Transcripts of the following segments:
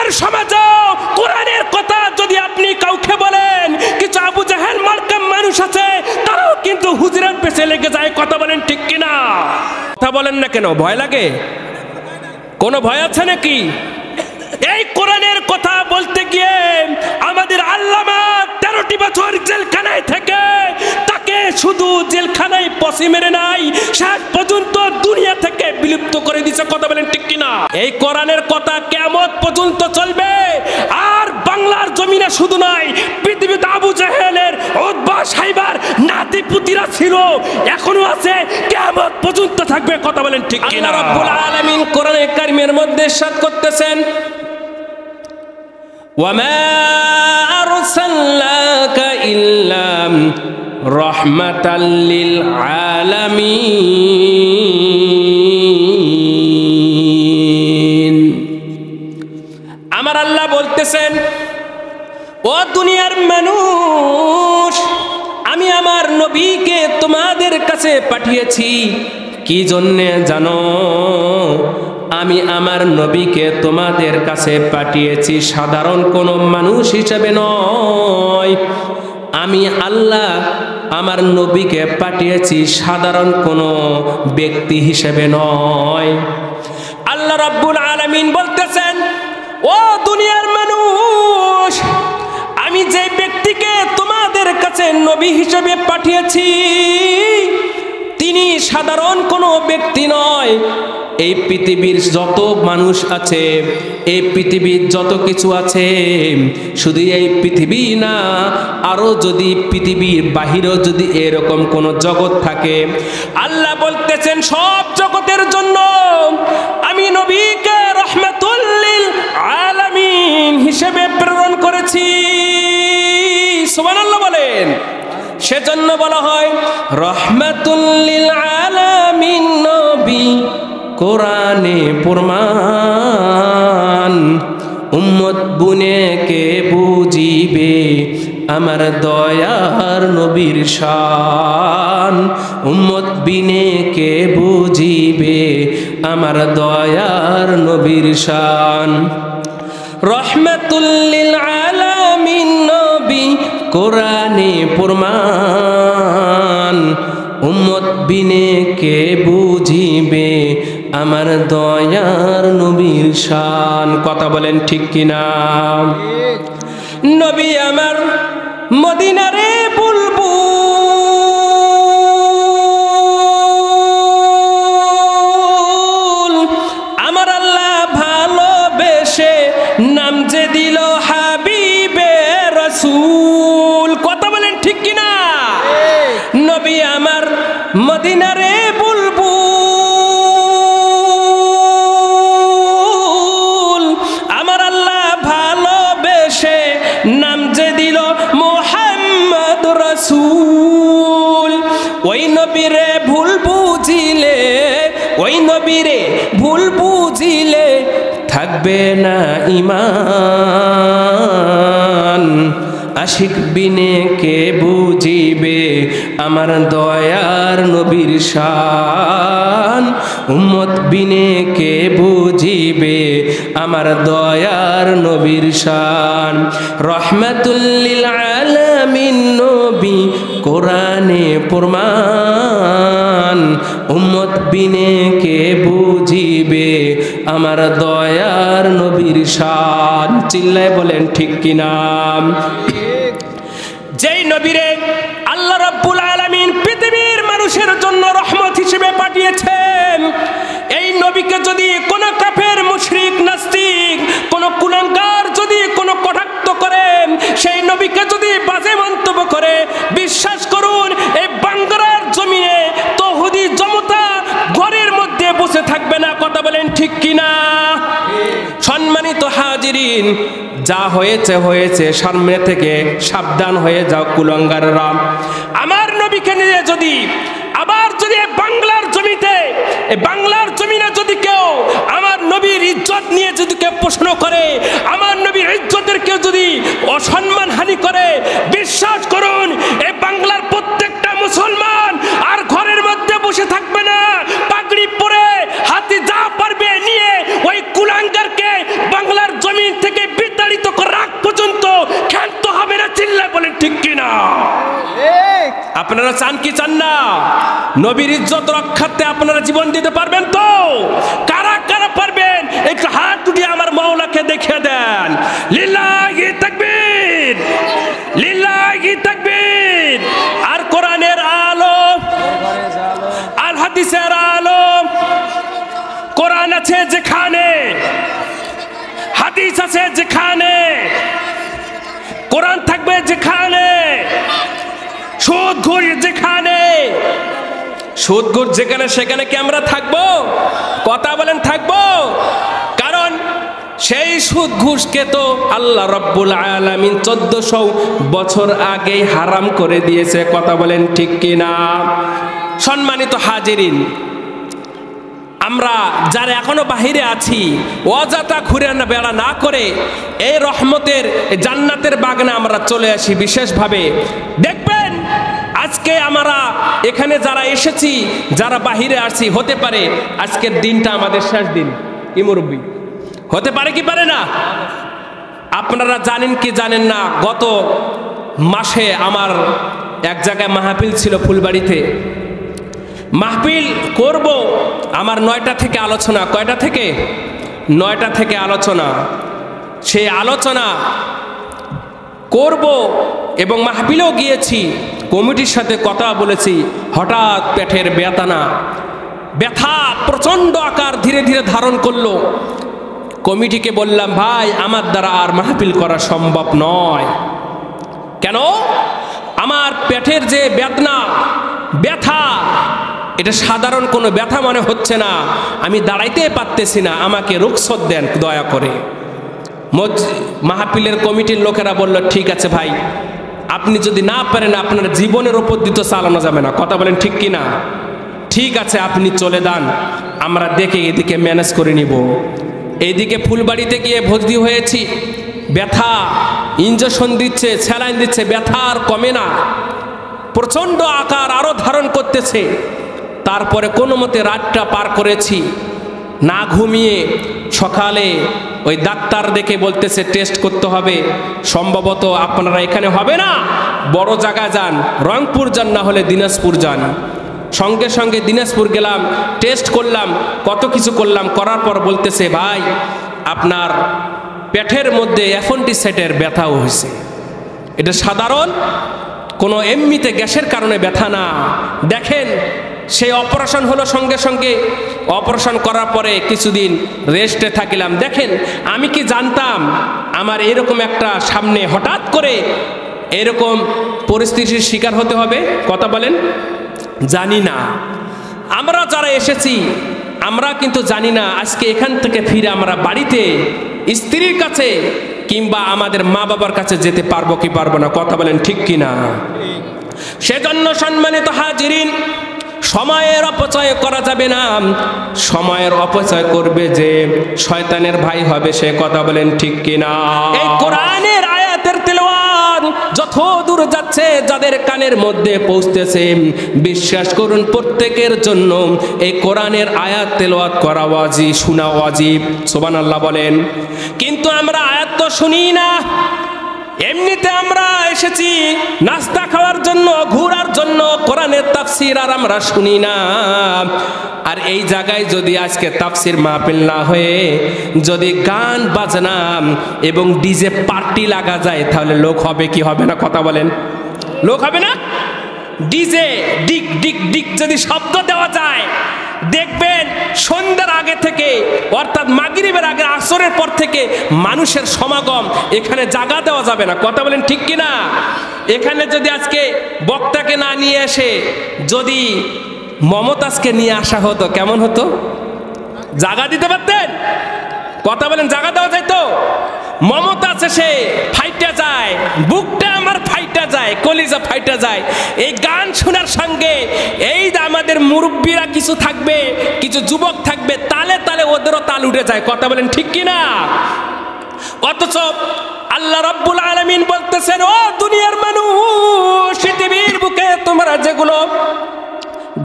আমাদের সমাজেও কোরআনের কথা যদি আপনি কাউকে বলেন, কিছু আবু জাহেল মার্কা মানুষ আছে, তারাও কিন্তু হুজুরের পেছে লেগে যায়। কথা বলেন ঠিক কিনা? কথা বলেন না কেন? ভয় লাগে? কোনো ভয় আছে নাকি? এই কোরআনের কথা বলতে গিয়ে আমাদের আল্লামা 13টি বছর জেলখানায় থেকে তাকে শুধু জেলখানায় পচি মেরে নাই, শেষ পর্যন্ত দুনিয়া থেকে বিলুপ্ত করে দিয়েছে। কথা বলেন ঠিক কিনা? এই কোরআনের কথা কিয়ামত পর্যন্ত চলবে। আর বাংলার জমিনে শুধু নয়, পৃথিবীতে আবু জাহেলের, উতবা, সাইবার নাতিপুতিরা ছিল, এখনো আছে, কিয়ামত পর্যন্ত থাকবে। কথা বলেন ঠিক কিনা? আল্লাহ রাব্বুল আলামিন কোরআনে কারিমের মধ্যে ইরশাদ করতেছেন, ওয়ামা আরসালনাকা ইল্লা রাহমাতাল লিল আলামিন। আমার আল্লাহ বলতেছেন, ও দুনিয়ার মানুষ, আমি আমার নবীকে তোমাদের কাছে পাঠিয়েছি কি জন্যে জানো? আমি আমার নবীকে তোমাদের কাছে পাঠিয়েছি সাধারণ কোনো মানুষ হিসেবে নয়। আমি আল্লাহ আমার নবীকে পাঠিয়েছি সাধারণ কোনো ব্যক্তি হিসেবে নয়। আল্লাহ রাব্বুল আলামিন বলতেছেন, ও দুনিয়ার মানুষ, আমি যে ব্যক্তিকে তোমাদের কাছে নবী হিসেবে পাঠিয়েছি তিনি সাধারণ কোনো ব্যক্তি নয়। এই পৃথিবীর যত মানুষ আছে, এই পৃথিবীর যত কিছু আছে, শুধু এই পৃথিবী না, আরো যদি পৃথিবীর বাহিরেও যদি এরকম কোন জগৎ থাকে, আল্লাহ বলতেছেন সব জগতের জন্য আমি নবীকে রাহমাতুল লিল আলামিন হিসেবে প্রেরণ করেছি। সুবহানাল্লাহ বলেন। সেজন্য বলা হয় রাহমাতুল লিল আলামিন নবী কোরআনে প্রমাণ। উম্মত বুনে কে বুঝিবে আমার দয়ার নবীর শান। উম্মত বিনে কে বুঝিবে আমার দয়ার নবীর শান। রাহমাতুল লিল আলামিন নবী কোরআনে প্রমাণ। উম্মত বিনে কে বুঝিবে আমার দয়ার নবীর শান। কথা বলেন ঠিক কিনা? নবী আমার মদিনারে বুলবুল, আমার আল্লাহ ভালোবেসে নাম যে দিল হাবিবে রাসূল। কথা বলেন ঠিক কিনা? নবী আমার মদিনারে বুলবুল, আমার আল্লাহ ভালোবেসে নাম যে দিল মুহাম্মদ রাসূল। ওই নবীরে ভুল বুঝিলে, ওই নবীরে ভুল বুঝিলে থাকবে না ঈমান। আশিক বিনে কে বুঝিবে আমার দয়ার নবীর শান। উম্মত বিনে কে বুঝিবে আমার দয়ার নবীর শান। রাহমাতুল লিল আলামিন নবী কোরআনে প্রমাণ। উম্মত বিনে কে বুঝিবে আমার দয়ার নবীর শান। চিল্লায় বলেন ঠিক কিনা? যেই নবীরে আল্লাহ রাব্বুল আলামিন পৃথিবীর মানুষের জন্য রহমত হিসেবে পাঠিয়েছেন, এই নবীকে যদি কোন কাফের, মুশরিক, নাস্তিক, কোন কুলাঙ্গার যদি কোন কটাক্ষ করে, সেই নবীকে যদি বাজে মন্তব্য করে, বিশ্বাস করুন এই বাংলার জমিনে তৌহিদি জনতা ঘরের মধ্যে বসে থাকবে না। কথা বলেন ঠিক কিনা? সম্মানিত হাজিরিন, যা হয়েছে হয়েছে, সামনে থেকে সাবধান হয়ে যাও কুলাঙ্গাররা। আমার নবীকে নিয়ে যদি আবার যদি বাংলার জমিতে, বাংলার জমিনে যদি কেউ আমার নবীর ইজ্জত নিয়ে যদি কেউ প্রশ্ন করে, আমার নবীর ইজ্জতের কেউ যদি অসম্মান হানি করে, বিশ্বাস করুন এই বাংলার প্রত্যেকটা মুসলমান আর ঘরের মধ্যে বসে থাকবে না। পাগড়ি পরে হাতে যা পারবে নিয়ে ওই কুলাঙ্গারকে বাংলার জমিন থেকে আপনারা চান কি চান না? নবীর ইজ্জত রক্ষার্থে আপনারা জীবন দিতে পারবেন তো? কারা কারা পারবেন একটু হাত উঠিয়ে আমার মাওলাকে দেখিয়ে দেন। লিল্লাহি তাকবীর, লিল্লাহি তাকবীর। আর কোরআনের আলো, আল হাদিসের আলো, কোরআন আছে যেখানে, হাদিস আছে যেখানে, কোরআন থাকবে যেখানে, সুদ ঘুষ যেখানে, সুদ ঘুষ যেখানে, সেখানে কি আমরা থাকবো? কথা বলেন, থাকবো? কারণ সেই সুদ ঘুষকে তো আল্লাহ রাব্বুল আলামিন 1400 বছর আগেই হারাম করে দিয়েছে। কথা বলেন ঠিক কিনা? সম্মানিত হাজিরিন, আমরা যারা এখনো বাহিরে আছি, অযথা ঘুরে বেড়া না করে এই রহমতের জান্নাতের বাগানে আমরা চলে আসি। বিশেষভাবে দেখবেন আজকে আমরা এখানে যারা এসেছি, যারা বাহিরে আছি, হতে পারে আজকের দিনটা আমাদের শেষ দিন। কি মুরব্বী, হতে পারে কি পারে না? আপনারা জানেন কি জানেন না, গত মাসে আমার এক জায়গায় মাহফিল ছিল ফুলবাড়িতে। মাহফিল করব, আমার 9টা থেকে আলোচনা। কয়টা থেকে? 9টা থেকে আলোচনা। সেই আলোচনা করব এবং মাহফিলেও গিয়েছি, কমিটির সাথে কথা বলেছি। হঠাৎ পেটের ব্যথা প্রচণ্ড আকার ধীরে ধীরে ধারণ করলো। কমিটিকে বললাম, ভাই আমার দ্বারা আর মাহফিল করা সম্ভব নয়। কেন? আমার পেটের যে ব্যথা, এটা সাধারণ কোনো ব্যথা মনে হচ্ছে না, আমি দাঁড়াইতে পারতেছি না, আমাকে রুখসত দেন দয়া করে। মাহফিলের কমিটির লোকেরা বলল, ঠিক আছে ভাই, আপনি যদি না পারেন আপনার জীবনের ওপর দিতে চালানো যাবে না। কথা বলেন ঠিক কি না? ঠিক আছে, আপনি চলে যান, আমরা দেখে এদিকে ম্যানেজ করে নিব। এইদিকে ফুলবাড়িতে গিয়ে ভর্তি হয়েছি, ব্যথা, ইঞ্জেকশন দিচ্ছে, স্যালাইন দিচ্ছে, ব্যথা আর কমে না, প্রচণ্ড আকার আরও ধারণ করতেছে। তারপরে কোনো মতে রাতটা পার করেছি, না ঘুমিয়ে। সকালে ওই ডাক্তার দেখে বলতেছে টেস্ট করতে হবে, সম্ভবত আপনারা এখানে হবে না, বড় জায়গা যান, রংপুর যান, না হলে দিনাজপুর যান। সঙ্গে সঙ্গে দিনাজপুর গেলাম, টেস্ট করলাম, কত কিছু করলাম, করার পর বলতেছে, ভাই আপনার পেটের মধ্যে অ্যাপেন্ডিসাইটের ব্যথাও হয়েছে। এটা সাধারণ কোনো এমনিতে গ্যাসের কারণে ব্যথা না। দেখেন, সেই অপারেশন হলো, সঙ্গে সঙ্গে অপারেশন করার পরে কিছুদিন রেস্টে থাকিলাম। দেখেন, আমি কি জানতাম আমার এরকম একটা সামনে হঠাৎ করে এরকম পরিস্থিতির শিকার হতে হবে? কথা বলেন, জানি না। আমরা যারা এসেছি আমরা কিন্তু জানি না আজকে এখান থেকে ফিরে আমরা বাড়িতে স্ত্রীর কাছে কিংবা আমাদের মা বাবার কাছে যেতে পারবো কি পারবো না। কথা বলেন ঠিক কিনা? সেজন্য সম্মানিত হাজিরিন, সময়ের অপচয় করা যাবে না। সময়ের অপচয় করবে যে শয়তানের ভাই হবে সে। কথা বলেন ঠিক কিনা? এই কোরআনের আয়াতের তেলাওয়াত যত দূর যাচ্ছে, যাদের কানের মধ্যে পৌঁছতেছে, বিশ্বাস করুন প্রত্যেকের জন্য এই কোরআনের আয়াত তেলাওয়াত করা ওয়াজিব, শোনা ওয়াজিব। সুবহানাল্লাহ বলেন। কিন্তু আমরা আয়াত তো শুনি না, এমনিতে আমরা এসেছি নাস্তা খাওয়ার জন্য, ঘোরার জন্য, কোরআনের তাফসীর আর আমরা শুনি না। আর এই জায়গায় যদি আজকে তাফসীর মাহফিল না হয়ে যদি গান বাজনা এবং ডিজে পার্টি লাগা যায়, তাহলে লোক হবে কি হবে না? কথা বলেন, লোক হবে না? ডিজে ডিক ডিক ডিক যদি শব্দ দেওয়া যায়, দেখবেন সন্ধ্যার আগে থেকে, অর্থাৎ মাগরিবের আগে, আসরের পর থেকে মানুষের সমাগম, এখানে জায়গা দেওয়া যাবে না। কথা বলেন ঠিক কিনা? এখানে যদি আজকে বক্তাকে না নিয়ে এসে যদি মমতাজকে নিয়ে আসা হতো, কেমন হতো? জায়গা দিতে পারতেন? কথা বলেন, জায়গা দেওয়া যায় তো? মমতাজ এসে ফাইটা যায়, বুকটা আমার ফাইটা যায়, কলিজা ফাইটা যায়। এই গান শোনার সঙ্গে এই আমাদের মুরব্বীরা কিছু থাকবে, কিছু যুবক থাকবে, তালে তালে ওদেরও তাল উঠে যায়। কথা বলেন ঠিক কিনা? অথচ আল্লাহ রাব্বুল আলামিন বলতেছেন, ও দুনিয়ার মানুষ, পৃথিবীর বুকে তোমরা যেগুলো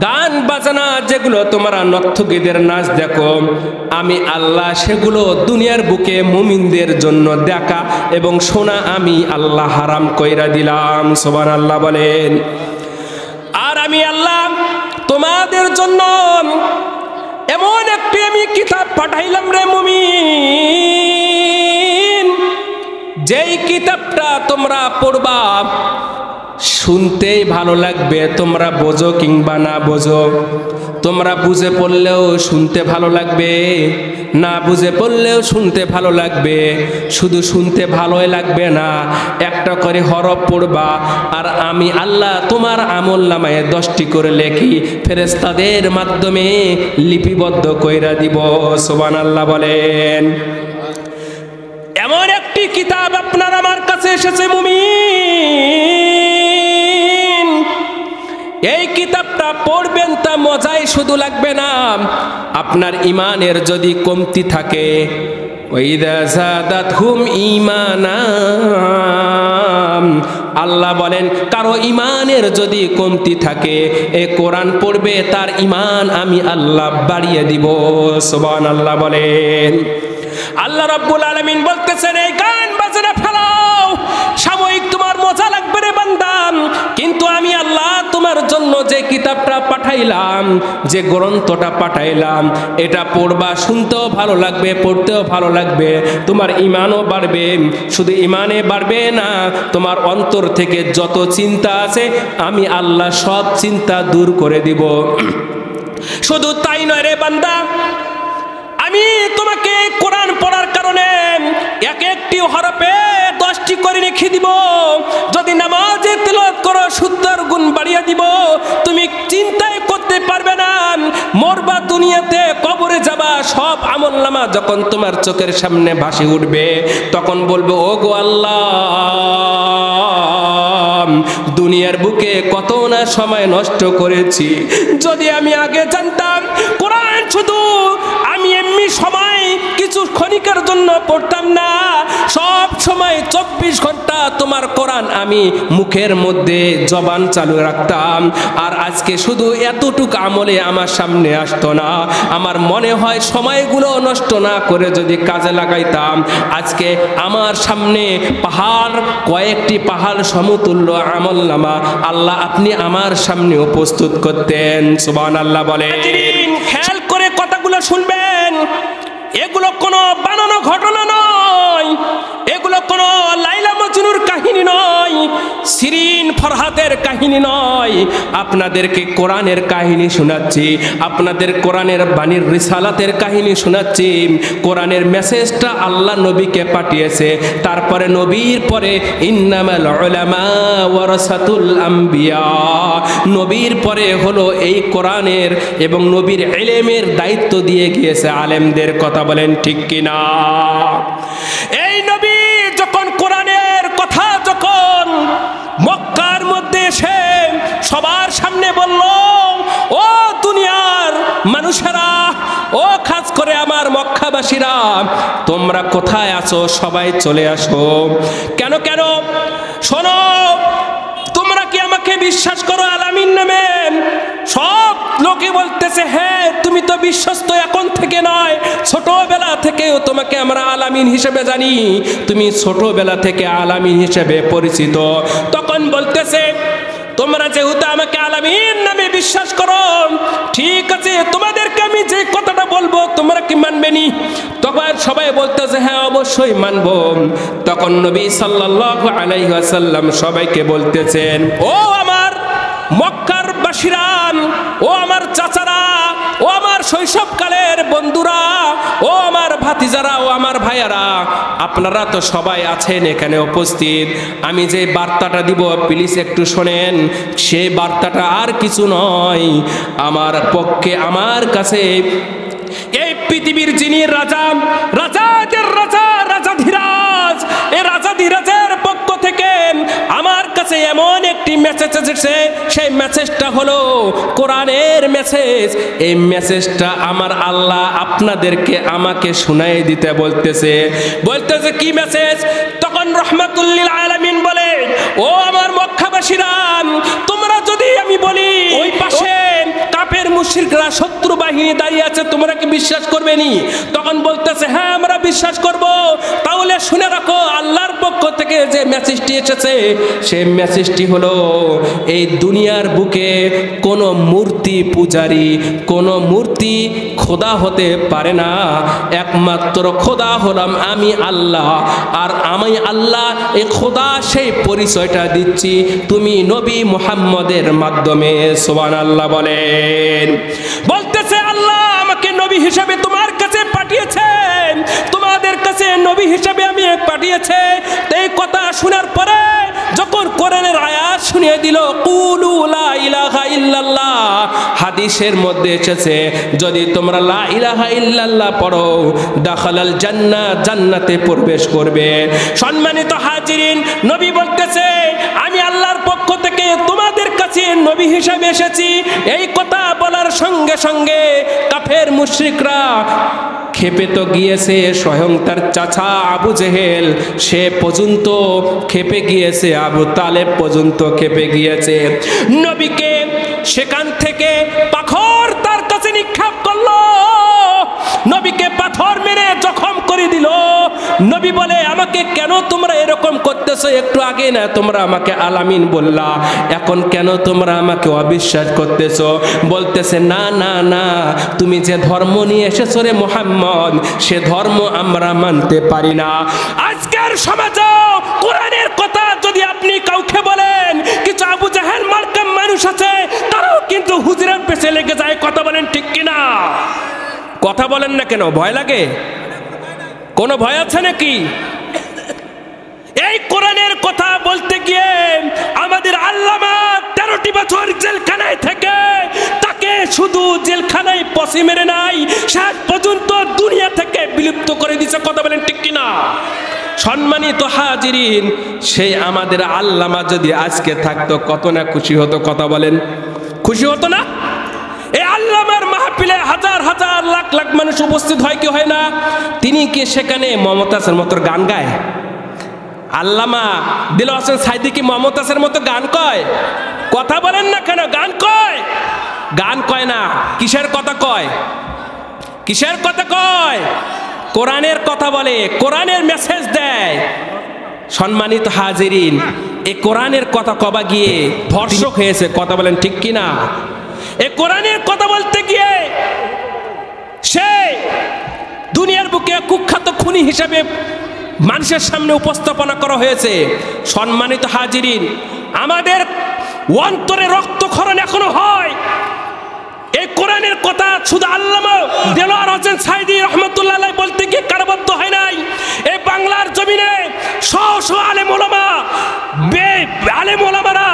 গান বাজনা, যেগুলো তোমরা নর্তকীদের নাচ দেখো, আমি আল্লাহ সেগুলো দুনিয়ার বুকে মুমিনদের জন্য দেখা এবং শোনা আমি আল্লাহ হারাম কইরা দিলাম। সুবহানাল্লাহ বলেন। আমি আল্লাহ তোমাদের জন্য এমন একটি আমি কিতাব পাঠাইলাম রে মুমিন, যেই কিতাবটা তোমরা পড়বা শুনতেই ভালো লাগবে, তোমরা বোঝো কিংবা না বোঝো। তোমরা বুঝে পড়লেও শুনতে ভালো লাগবে, না বুঝে পড়লেও শুনতে ভালো লাগবে। শুধু শুনতে ভালোই লাগবে না, একটা করে হরফ পড়বা আর আমি আল্লাহ তোমার আমলনামায় 10টি করে লেখি, ফেরেশতাদের মাধ্যমে লিপিবদ্ধ কইরা দিব। সুবহানাল্লাহ বলেন। এমন একটি কিতাব আপনার আমার কাছে এসেছে মুমিন, এই কিতাবটা পড়বেন তা মজাই শুধু লাগবে না, আপনার ইমানের যদি কমতি থাকে, ওয়াইদা যাদাতহুম ঈমানা, আল্লাহ বলেন কারো ইমানের যদি কমতি থাকে এই কোরআন পড়বে তার ইমান আমি আল্লাহ বাড়িয়ে দিব। সুবহানাল্লাহ বলেন। আল্লাহ রাব্বুল আলামিন বলতেছেন এই গান বাজনা ফেলাও, সাময়িক তোমার মজা লাগবে রে বান্দা, কিন্তু আমি আল্লাহ তোমার জন্য যে কিতাবটা পাঠাইলাম, যে গ্রন্থটা পাঠাইলাম, এটা পড়বা, শুনতেও ভালো লাগবে, পড়তেও ভালো লাগবে, তোমার ইমানও বাড়বে। শুধু ইমানে বাড়বে না, তোমার অন্তর থেকে যত চিন্তা আছে আমি আল্লাহ সব চিন্তা দূর করে দিব। শুধু তাই নয় রে বান্দা, আমি তোমাকে কোরআন পড়ার কারণে এক একটি হরফে 10টি করে লিখে দিব। যদি নামাজে তিলাওয়াত করো 70 গুণ বাড়িয়ে দিব। তুমি চিন্তাই করতে পারবে না, মরবা দুনিয়াতে, কবরে যাবা, সব আমলনামা যখন তোমার চোখের সামনে ভাসে উঠবে তখন বলবে ও গো আল্লাহ, দুনিয়ার বুকে কত না সময় নষ্ট করেছি, যদি আমি আগে জানতাম কোরআন শুধু আমি এমনি সময় কিছু ক্ষণিকের জন্য পড়তাম না, সব সময় 24 ঘন্টা তোমার কোরআন আমি মুখের মধ্যে জবান চালু রাখতাম, আর আজকে শুধু এতটুকু আমলে আমার সামনে আসতো না। আমার মনে হয় সময়গুলো নষ্ট না করে যদি কাজে লাগাইতাম, আজকে আমার সামনে পাহাড়, কয়েকটি পাহাড় সমতুল্য আমলনামা আল্লাহ আপনি আমার সামনে উপস্থিত করতেন। সুবহানাল্লাহ বলেন। খেয়াল করে কথাগুলো শুনবেন, এগুলো কোনো বানানো ঘটনা নয়, এগুলো কোনো লাইলা মজনুর কাহিনী নয়, শিরিন ফরহাদের কাহিনী নয়। আপনাদেরকে কোরআনের কাহিনী শোনাচ্ছি, আপনাদের কোরআনের বাণীর রিসালাতের কাহিনী শোনাচ্ছি। কোরআনের মেসেজটা আল্লাহ নবীকে পাঠিয়েছে, তারপরে নবীর পরে ইন্নামাল উলামা ওয়ারাসাতুল আম্বিয়া, নবীর পরে হলো এই কোরআনের এবং নবীর ইলমের দায়িত্ব দিয়ে গিয়েছে আলেমদের। কথা বলেন ঠিক কিনা? এই নবী যখন কোরআনের কথা যখন মক্কার মধ্যে এসে সবার সামনে বলল, ও দুনিয়ার মানুষেরা, ও খাস করে আমার মক্কাবাসীরা, তোমরা কোথায় আছো? সবাই চলে আসো। কেন কেন? শোনো, তোমরা কি আমাকে বিশ্বাস করো আলামিন নামে? সব লোকে বলতেছে হ্যাঁ, তুমি তো বিশ্বস্ত এখন থেকে নয়, ছোটবেলা থেকেও তোমাকে আমরা আলামিন হিসেবে জানি, তুমি ছোটবেলা থেকে আলামিন হিসেবে পরিচিত। তখন বলতেছে তোমরা যেহেতু আমাকে আলামিন নামে বিশ্বাস করো, ঠিক আছে, তোমাদেরকে আমি যে কথাটা বলবো তোমরা কি মানবে নি? তখন সবাই বলতেছে হ্যাঁ অবশ্যই মানব। তখন নবী সাল্লাল্লাহু আলাইহি ওয়াসাল্লাম সবাইকে বলতেছেন, ও আমার মক্কার বাসীরা, ও আমার চাচারা, ও আমার শৈশবকালের বন্ধুরা, ও আমার ভাতিজারা, ও আমার ভাইয়ারা, আপনারা তো সবাই আছেন এখানে উপস্থিত। আমি যে বার্তাটা দিব প্লিজ একটু শোনেন। সেই বার্তাটা আর কিছু নয়, আমার পক্ষে, আমার কাছে এই পৃথিবীর যিনি রাজা, রাজাদের রাজা, রাজাধিরাজ, এই রাজাধিরাজের পক্ষ থেকে আমার কাছে এমন একটি মেসেজ এসেছে, সেই মেসেজটা হলো কোরআনের মেসেজ। এই মেসেজটা আমার আল্লাহ আপনাদেরকে আমাকে শুনাই দিতে বলতেছে। কি মেসেজ? তখন রহমাতুল লিল আলামিন বলে, ও আমার মক্কাবাসীরা, তোমরা যদি আমি বলি ওই পাশে কাফের মুশরিকরা, শত্রু বাহিনী দাঁড়িয়ে আছে, তোমরা কি বিশ্বাস করবে নি? তখন বলতেছে হ্যাঁ আমরা বিশ্বাস করব। তাহলে শুনে রাখো, আল্লাহর পক্ষ থেকে যে মেসেজটি এসেছে। সেই মেসেজটি হলো, এই দুনিয়ার বুকে কোনো মূর্তি পূজারী, কোনো মূর্তি খোদা হতে পারে না। একমাত্র খোদা হলাম আমি আল্লাহ, আর আমি আল্লাহ এই খোদা সেই পরিচয়টা দিচ্ছি তুমি নবী মুহাম্মদের মাধ্যমে। সুবহানাল্লাহ বলেন। বলতেছে আল্লাহ আমাকে নবী হিসেবে তোমার কাছে পাঠিয়েছেন, তোমাদের কাছে নবী হিসেবে আমি পাঠিয়েছে। এই কথা শোনার পরে যখন কোরআনের আয়াত শুনিয়ে দিল, কুলু লা ইলাহা ইল্লাল্লাহ, হাদিসের মধ্যে এসেছে যদি তোমরা লা ইলাহা ইল্লাল্লাহ পড়ো দাখালাল জান্নাহ, জান্নাতে প্রবেশ করবে। সম্মানিত হাজিরিন, নবী বলতেছে আমি আল্লাহর পক্ষ থেকে তোমাদের কাছে নবী হিসেবে এসেছি। এই কথা বলার সঙ্গে সঙ্গে কাফের মুশরিকরা খেপে তো গিয়েছে, স্বয়ং তার চাচা আবু জেহেল সে পর্যন্ত খেপে গিয়েছে, আবু তালেব পর্যন্ত খেপে গিয়েছে। নবীকে সেখান থেকে পাথর তার কাছে নিক্ষেপ করলো, নবীকে পাথর মেরে জখম করে দিল। নবী বলে আমাকে কেন তোমরা এরকম করতেছো? একটু আগে না তোমরা আমাকে আলামিন বললা, এখন কেন তোমরা আমাকে অবিশ্বাস করতেছো? বলতেছে না না না, তুমি যে ধর্ম নিয়ে এসেছো রে মুহাম্মদ, সে ধর্ম আমরা মানতে পারি না। আজকের সমাজে কোরআনের কথা যদি আপনি কাউকে বলেন, কিছু আবু জাহেল মার্কা মানুষ আছে তারাও কিন্তু হুজুরের পেছে লেগে যায়। কথা বলেন ঠিক কিনা? কথা বলেন না কেন? ভয় লাগে? কোনো ভয় আছে নাকি? এই কোরআনের কথা বলতে গিয়ে আমাদের আল্লামা 13টি বছর জেলখানায় থেকে তাকে শুধু জেলখানায় পচি মেরে নাই, শেষ পর্যন্ত দুনিয়া থেকে বিলুপ্ত করে দিয়েছে। কথা বলেন ঠিক কিনা? সম্মানিত হাজিরিন, সেই আমাদের আল্লামা যদি আজকে থাকতো কত না খুশি হতো। কথা বলেন, খুশি হতো না? এই আল্লামার মাহফিলে হাজার হাজার লাখ লাখ মানুষ উপস্থিত হয় কি হয় না? তিনি কি সেখানে মমতাজের মতো গান গায়? আল্লামা দিলওয়ার হোসেন সাইদি কি মমতাজের মতো গান কয়? কথা বলেন না কেন? গান কয়? গান কয় না। কিসের কথা কয়? কিসের কথা কয়? কোরআনের কথা বলে, কোরআনের মেসেজ দেয়। সম্মানিত হাজিরিন, এই কোরআনের কথা কবা গিয়ে ধর্ষক হয়েছে। কথা বলেন ঠিক কিনা? এই কোরআনের কথা বলতে গিয়ে সে দুনিয়ার বুকে কুখ্যাত খুনি হিসাবে মানুষের সামনে উপস্থাপনা করা হয়েছে। সম্মানিত হাজিরিন, আমাদের অন্তরে রক্তক্ষরণ এখনো হয়। এই কোরআনের কথা শুধু আল্লামা দেলোয়ার হোসেন সাইদি রহমতুল্লাহ আলাইহি বলতে গিয়ে কারাবদ্ধ হয় নাই। এই বাংলার জমিনে শহ শহ আলেম ওলামা, আলেম ওলামারা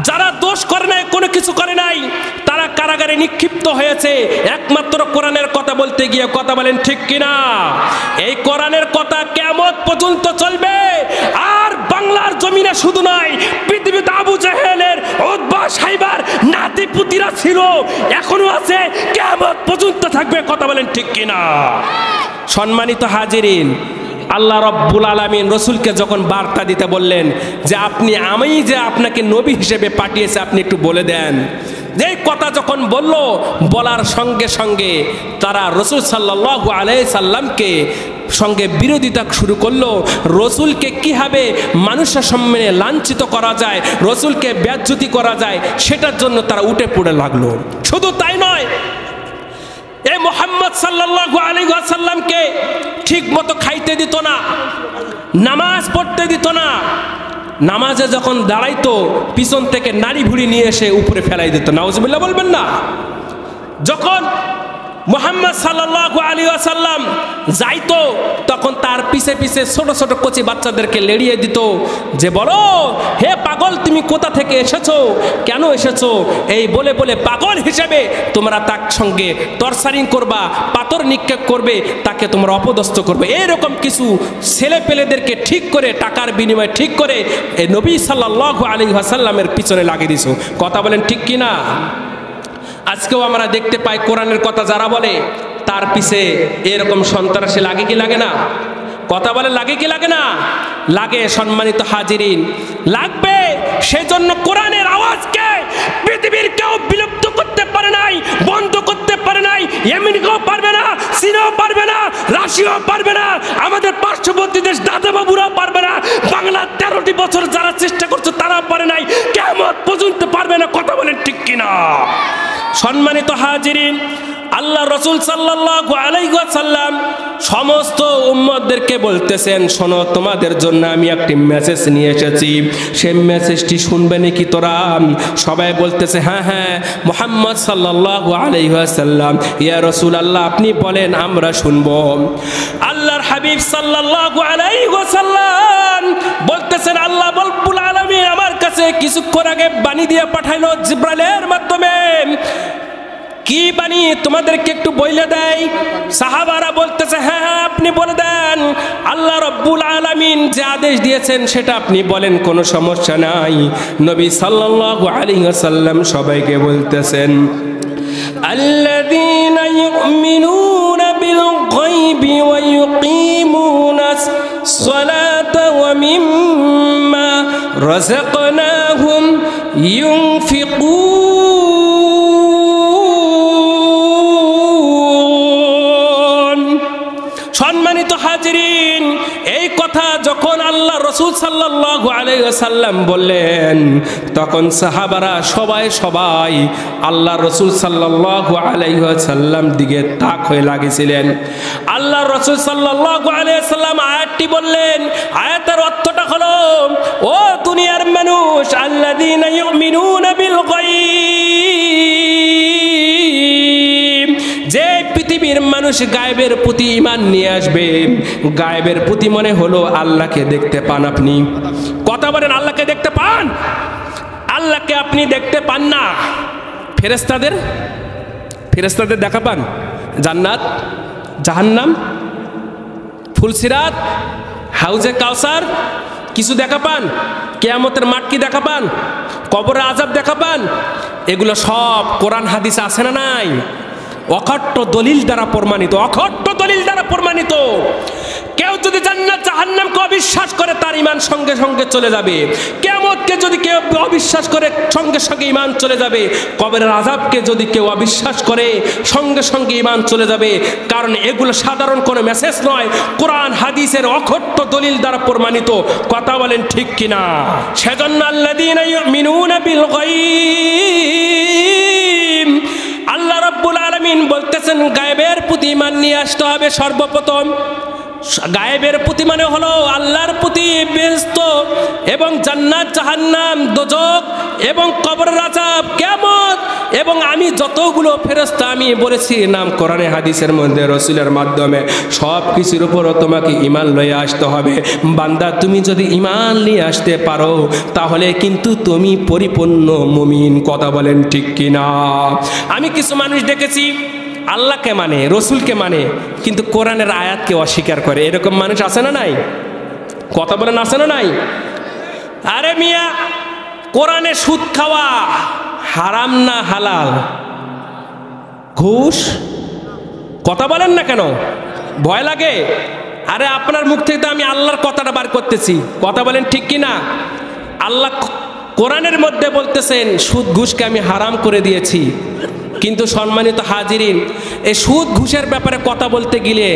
যারা দোষ করে নাই, কোনো কিছু করে নাই, তারা কারাগারে নিক্ষিপ্ত হয়েছে একমাত্র কোরআনের কথা বলতে গিয়ে। কথা বলেন ঠিক কিনা? এই কোরআনের কথা কিয়ামত পর্যন্ত চলবে। আর বাংলার জমিনে শুধু নয়, পৃথিবীতে আবু জাহেলের, উতবা, সাইবার নাতিপুতিরা ছিল, এখনো আছে, কিয়ামত পর্যন্ত থাকবে। কথা বলেন ঠিক কিনা? সম্মানিত হাজিরিন, আল্লাহ রাব্বুল আলামিন রসুলকে যখন বার্তা দিতে বললেন যে আপনি, আমি যে আপনাকে নবী হিসেবে পাঠিয়েছে আপনি একটু বলে দেন। এই কথা যখন বলল, বলার সঙ্গে সঙ্গে তারা রসুল সাল্লাল্লাহু আলাইহি সাল্লামকে সঙ্গে বিরোধিতা শুরু করলো। রসুলকে কিভাবে মানুষের সামনে লাঞ্ছিত করা যায়, রসুলকে বেজ্জতি করা যায়, সেটার জন্য তারা উঠে পড়ে লাগলো। শুধু তাই নয়, এই মুহাম্মদ সাল্লাল্লাহু আলাইহি ওয়াসাল্লামকে ঠিক মতো খাইতে দিত না, নামাজ পড়তে দিত না। নামাজে যখন দাঁড়াইতো পিছন থেকে নাড়ি ভুড়ি নিয়ে এসে উপরে ফেলাই দিত। নাউজুবিল্লাহ বলবেন না? যখন মুহাম্মদ সাল্লাল্লাহু আলাইহি ওয়াসাল্লাম যাইতো তখন তার পিছে পিছে ছোট ছোট কচি বাচ্চাদেরকে লেড়িয়ে দিত যে বলো হে পাগল তুমি কোথা থেকে এসেছো, কেন এসেছো, এই বলে বলে পাগল হিসেবে তোমরা তার সঙ্গে টর্চারিং করবা, পাথর নিক্ষেপ করবে, তাকে তোমরা অপদস্থ করবে। এরকম কিছু ছেলে পেলেদেরকে ঠিক করে টাকার বিনিময়ে ঠিক করে এই নবী সাল্লাল্লাহু আলাইহি ওয়াসাল্লামের পিছনে লাগিয়ে দিছো। কথা বলেন ঠিক কিনা? আজকেও আমরা দেখতে পাই কোরআনের কথা যারা বলে তার পিছে এরকম সন্ত্রাসী লাগে কি লাগে না? কথা বলে লাগে কি লাগে না? লাগে। সম্মানিত হাজিরিন, লাগবে। সেজন্য কোরআনের আওয়াজকে পৃথিবীর কেউ বিলুপ্ত করতে পারে নাই, বন্ধ করতে পারে নাই। আমেরিকাও পারবে না, চীনও পারবে না, রাশিয়াও পারবে না, আমাদের পার্শ্ববর্তী দেশ দাদা বাবুরাও পারবে না। বাংলা 13টি বছর হাজিরিন, আল্লাহ রসুল সাল্লাল্লাহু আলাইহি ওয়াসাল্লাম সমস্ত উম্মতদেরকে বলতেছেন, শোনো, তোমাদের জন্য আমি একটি মেসেজ নিয়ে এসেছি, সেই মেসেজটি শুনবে নাকি তোরা? সবাই বলতেছে হ্যাঁ হ্যাঁ মুহাম্মদ সাল্লাল্লাহু আলাইহি ওয়াসাল্লাম, ইয়া রাসূলুল্লাহ আপনি বলেন, আমরা শুনবো। আল্লাহর হাবিব সাল্লাল্লাহু আলাইহি ওয়াসাল্লাম বলতেছেন, আল্লাহ রব্বুল আলামিন আমার কাছে কিছুক্ষণ আগে বাণী দিয়ে পাঠাইলো জিবরাইলের মাধ্যমে। কি বাণী তোমাদেরকে একটু বলে দেয়? সাহাবারা বলতেছে হ্যাঁ হ্যাঁ আপনি বলে দেন। আল্লাহ রব্বুল আলামিন যে আদেশ দিয়েছেন সেটা আপনি বলেন, কোনো সমস্যা নাই। নবী সাল্লাল্লাহু আলাইহি ওয়াসাল্লাম সবাইকে বলতেছেন, আল্লাযীনা ইউমিনুনা বিল গায়বি ওয়া ইউকিমুনাস সালাতা ওয়া মিম্মা রাযাকনাহুম ইউনফিকুন। সম্মানিত হাজিরিন, এই কথা যখন আল্লাহ রসুল সাল্লাল্লাহু আলাইহি ওয়াসাল্লাম বললেন, তখন সাহাবারা সবাই আল্লাহ রসুল সাল্লাল্লাহু আলাইহি ওয়াসাল্লাম দিকে তাক হয়ে লাগিয়েছিলেন। আল্লাহ রসুল সাল্লাল্লাহু আলাইহি ওয়াসাল্লাম আয়াতটি বললেন। আয়াতের অর্থটা হলো, ও দুনিয়ার মানুষ, আল্লাযীনা ইউমিনুনা বিল গায়ব, যে পৃথিবীর মানুষ গায়েবের প্রতি ঈমান নিয়ে আসবে। গায়েবের প্রতি মনে হলো আল্লাহকে দেখতে পান আপনি। কথা বলেন, আল্লাহকে দেখতে পান? আল্লাহকে আপনি দেখতে পান না। ফেরেশতাদের দেখা পান? জান্নাত, জাহান্নাম, ফুলসিরাত, হাউজে কাউসার কিছু দেখা পান? কিয়ামতের মাঠ কি দেখা পান? কবরের আযাব দেখা পান? এগুলো সব কোরআন হাদিস আছে না নাই? অখট্ট দলিল দ্বারা প্রমাণিত, অখট্ট দলিল দ্বারা প্রমাণিত। কেউ যদি জান্নাত জাহান্নামকে অবিশ্বাস করে, তার ঈমান সঙ্গে সঙ্গে চলে যাবে। কিয়ামতকে যদি কেউ অবিশ্বাস করে, সঙ্গে সঙ্গে ঈমান চলে যাবে। কবরের আযাবকে যদি কেউ অবিশ্বাস করে, সঙ্গে সঙ্গে ঈমান চলে যাবে। কারণ এগুলো সাধারণ কোনো মেসেজ নয়, কোরআন হাদিসের অখট্ট দলিল দ্বারা প্রমাণিত। কথা বলেন ঠিক কিনা? সেজন্য আল্লাযীনা ইউমিনুনা বিল গায়ব, আল্লাহ রাব্বুল আলামিন বলতেছেন গায়েবের প্রতি ঈমান নিয়ে আসতে হবে সর্বপ্রথম। গায়েবের প্রতি মানে হলো আল্লাহর প্রতি, বেহেশত এবং জান্নাত, জাহান্নাম, দোজখ এবং কবরের আযাব, কিয়ামত এবং আমি যতগুলো ফেরেশতা আমি বলেছি নাম কোরআনে হাদিসের মধ্যে রাসূলের মাধ্যমে, সব কিছুর উপরও তোমাকে ঈমান লয়ে আসতে হবে। বান্দা, তুমি যদি ঈমান নিয়ে আসতে পারো তাহলে কিন্তু তুমি পরিপূর্ণ মুমিন। কথা বলেন ঠিক কিনা? আমি কিছু মানুষ দেখেছি আল্লাহকে মানে, রসুলকে মানে, কিন্তু কোরআনের আয়াতকে অস্বীকার করে। এরকম মানুষ আছে না নাই? কথা বলেন, আছে না নাই? আরে মিয়া, কোরআনে সুদ খাওয়া হারাম না হালাল? ঘুষ? কথা বলেন না কেন? ভয় লাগে? আরে আপনার মুখ থেকে তো আমি আল্লাহর কথাটা বার করতেছি। কথা বলেন ঠিক কিনা? আল্লাহ কোরআনের মধ্যে বলতেছেন সুদ ঘুষকে আমি হারাম করে দিয়েছি। কিন্তু সম্মানিত হাজিরিন, এই সুদ ঘুষের ব্যাপারে কথা বলতে গেলে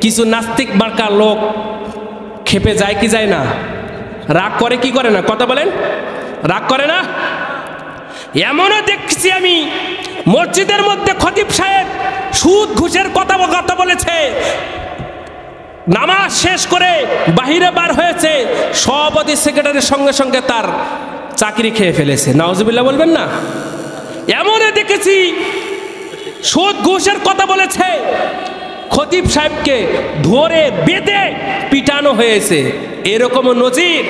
কিছু নাস্তিক মার্কা লোক খেপে যায় কি যায় না? রাগ করে কি করে না? কথা বলেন, রাগ করে না? এমনও দেখছি আমি মসজিদের মধ্যে খতিব সাহেব সুদ ঘুষের কথা বলেছে, নামাজ শেষ করে বাহিরে বার হয়েছে, সভাপতি সেক্রেটারির সঙ্গে সঙ্গে তার চাকরি খেয়ে ফেলেছে। নাউজুবিল্লাহ বলবেন না? এমনও দেখেছি সুদ ঘুষের কথা বলেছে, খতিব সাহেবকে ধরে বেঁধে পিটানো হয়েছে। এরকম নজির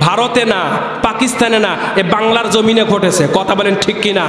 ভারতে না, পাকিস্তানে না, এ বাংলার জমিনে ঘটেছে। কথা বলেন ঠিক কিনা?